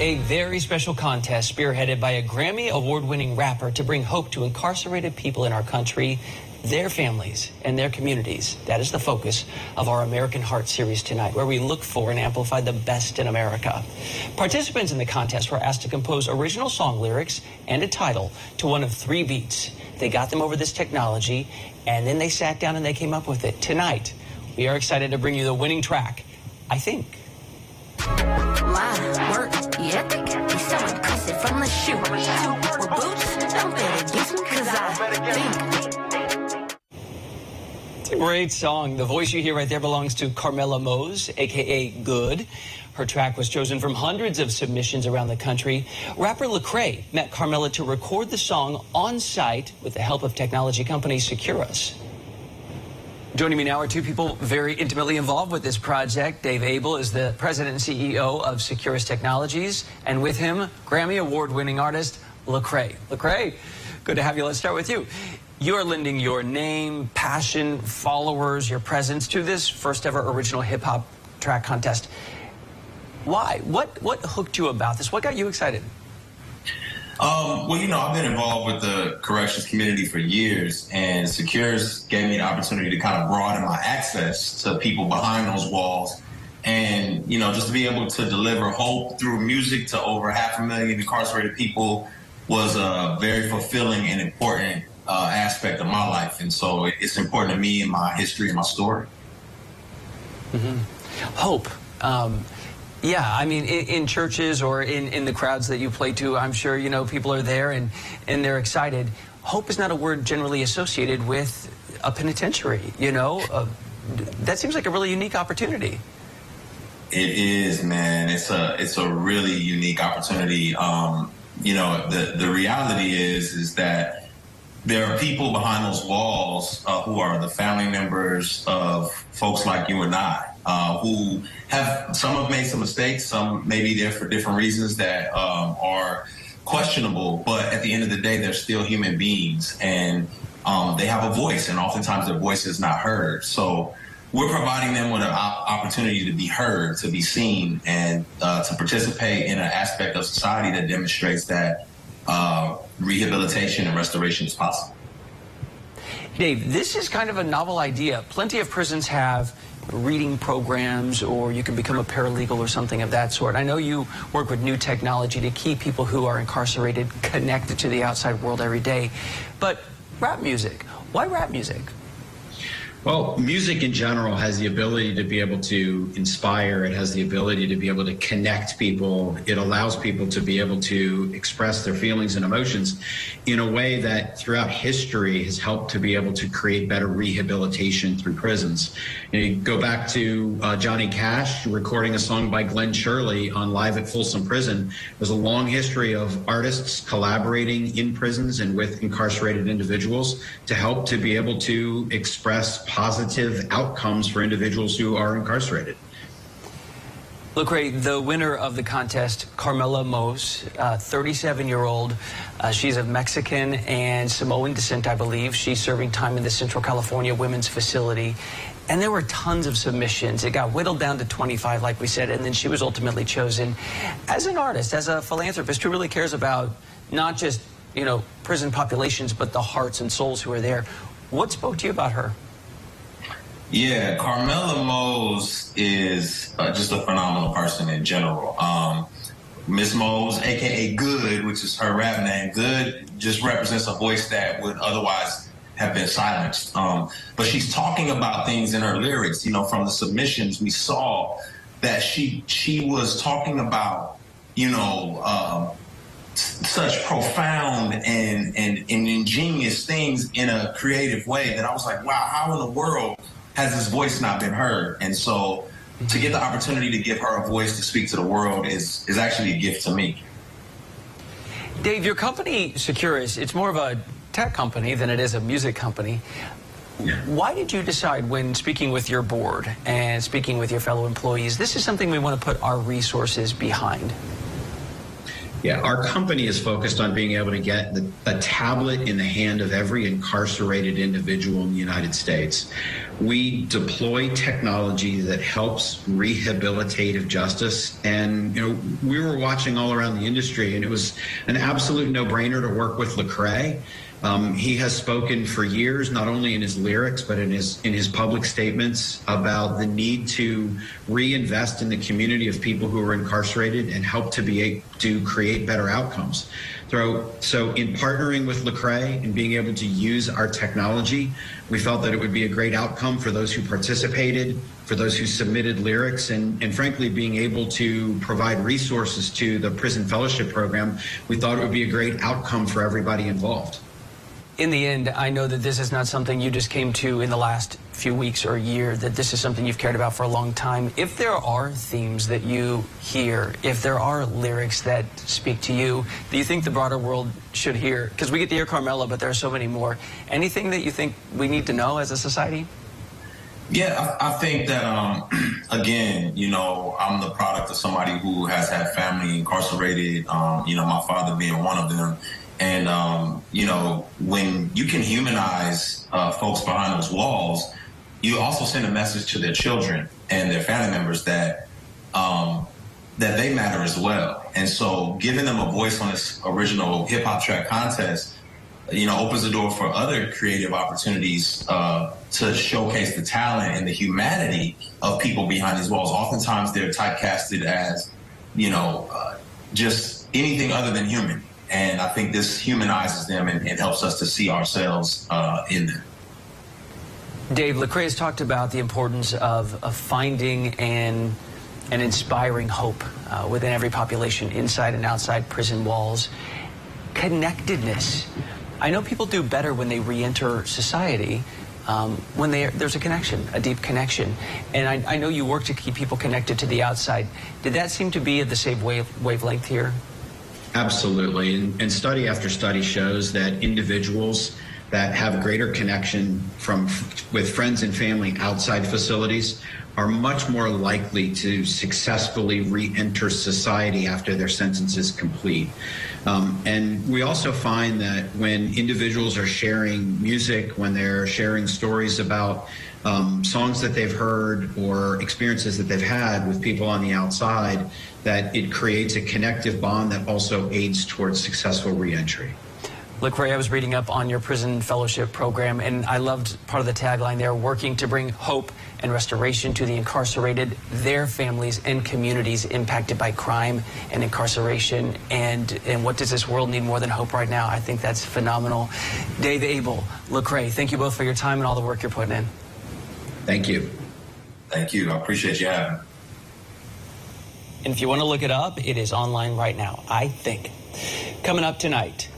A very special contest spearheaded by a Grammy award-winning rapper to bring hope to incarcerated people in our country, their families, and their communities. That is the focus of our American Heart series tonight, where we look for and amplify the best in America. Participants in the contest were asked to compose original song lyrics and a title to one of 3 beats. They got them over this technology, and then they sat down and they came up with it. Tonight, we are excited to bring you the winning track, I Think. My work ethic is so impressive from the shoe. With boots, don't better use them cause I think. It's a great song. The voice you hear right there belongs to Carmela Mose, aka Good. Her track was chosen from hundreds of submissions around the country. Rapper Lecrae met Carmela to record the song on site with the help of technology company Securus. Joining me now are 2 people very intimately involved with this project. Dave Abel is the president and CEO of Securus Technologies, and with him, Grammy award-winning artist Lecrae. Lecrae, good to have you. Let's start with you. You are lending your name, passion, followers, your presence to this first ever original hip-hop track contest. Why? What hooked you about this? What got you excited? Well, you know, I've been involved with the corrections community for years, and Securus gave me the opportunity to kind of broaden my access to people behind those walls. And, you know, just to be able to deliver hope through music to over 500,000 incarcerated people was a very fulfilling and important aspect of my life. And so it's important to me and my history and my story. Hope. Yeah, I mean, in churches or in the crowds that you play to, I'm sure, you know, people are there and they're excited. Hope is not a word generally associated with a penitentiary, you know? That seems like a really unique opportunity. It is, man. It's a really unique opportunity. You know, the reality is that there are people behind those walls who are the family members of folks like you and I, who some have made some mistakes, some may be there for different reasons that are questionable, but at the end of the day, they're still human beings, and they have a voice, and oftentimes their voice is not heard. So we're providing them with an opportunity to be heard, to be seen, and to participate in an aspect of society that demonstrates that rehabilitation and restoration is possible. Dave, this is kind of a novel idea. Plenty of prisons have reading programs, or you can become a paralegal or something of that sort. I know you work with new technology to keep people who are incarcerated connected to the outside world every day. But rap music, why rap music? Well, music in general has the ability to be able to inspire. It has the ability to be able to connect people. It allows people to be able to express their feelings and emotions in a way that throughout history has helped to be able to create better rehabilitation through prisons. You go back to Johnny Cash recording a song by Glenn Shirley on Live at Folsom Prison. There's a long history of artists collaborating in prisons and with incarcerated individuals to help to be able to express positive outcomes for individuals who are incarcerated. Lecrae, the winner of the contest, Carmela Mose, 37-year-old. She's of Mexican and Samoan descent, I believe. She's serving time in the Central California Women's Facility. And there were tons of submissions. It got whittled down to 25, like we said, and then she was ultimately chosen. As an artist, as a philanthropist who really cares about not just, you know, prison populations, but the hearts and souls who are there, what spoke to you about her? Yeah, Carmela Mose is just a phenomenal person in general. Miss Mose, aka Good, which is her rap name, Good just represents a voice that would otherwise have been silenced. But she's talking about things in her lyrics. You know, from the submissions, we saw that she was talking about, you know, such profound and ingenious things in a creative way that I was like, wow, how in the world has this voice not been heard? And so to get the opportunity to give her a voice to speak to the world is actually a gift to me. Dave, your company, Securus, it's more of a tech company than it is a music company. Yeah. Why did you decide, when speaking with your board and speaking with your fellow employees, this is something we want to put our resources behind? Yeah, our company is focused on being able to get a tablet in the hand of every incarcerated individual in the United States. We deploy technology that helps rehabilitative justice. And, we were watching all around the industry, and it was an absolute no-brainer to work with Lecrae. He has spoken for years, not only in his lyrics, but in his public statements about the need to reinvest in the community of people who are incarcerated and help to create better outcomes. So in partnering with Lecrae and being able to use our technology, we felt that it would be a great outcome for those who participated, for those who submitted lyrics, and frankly, being able to provide resources to the prison fellowship program. We thought it would be a great outcome for everybody involved. In the end, I know that this is not something you just came to in the last few weeks or year, that this is something you've cared about for a long time. If there are themes that you hear, if there are lyrics that speak to you, that you think the broader world should hear, because we get to hear Carmela, but there are so many more, anything that you think we need to know as a society? Yeah, I think that, again, I'm the product of somebody who has had family incarcerated, my father being one of them. And, when you can humanize folks behind those walls, you also send a message to their children and their family members that that they matter as well. And so giving them a voice on this original hip hop track contest, opens the door for other creative opportunities to showcase the talent and the humanity of people behind these walls. Oftentimes they're typecasted as, just anything other than human. And I think this humanizes them and helps us to see ourselves in them. Dave, Lecrae has talked about the importance of finding and inspiring hope within every population, inside and outside prison walls. Connectedness. I know people do better when they re-enter society, when there's a connection, a deep connection. And I know you work to keep people connected to the outside. Did that seem to be at the same wavelength here? Absolutely. And study after study shows that individuals that have greater connection with friends and family outside facilities are much more likely to successfully re-enter society after their sentence is complete. And we also find that when individuals are sharing music, when they're sharing stories about songs that they've heard or experiences that they've had with people on the outside, that it creates a connective bond that also aids towards successful reentry. Lecrae, I was reading up on your prison fellowship program, and I loved part of the tagline there, working to bring hope and restoration to the incarcerated, their families and communities impacted by crime and incarceration. And what does this world need more than hope right now? I think that's phenomenal. Dave Abel, Lecrae, thank you both for your time and all the work you're putting in. Thank you. Thank you. I appreciate you having me. And if you want to look it up, it is online right now, I think. Coming up tonight,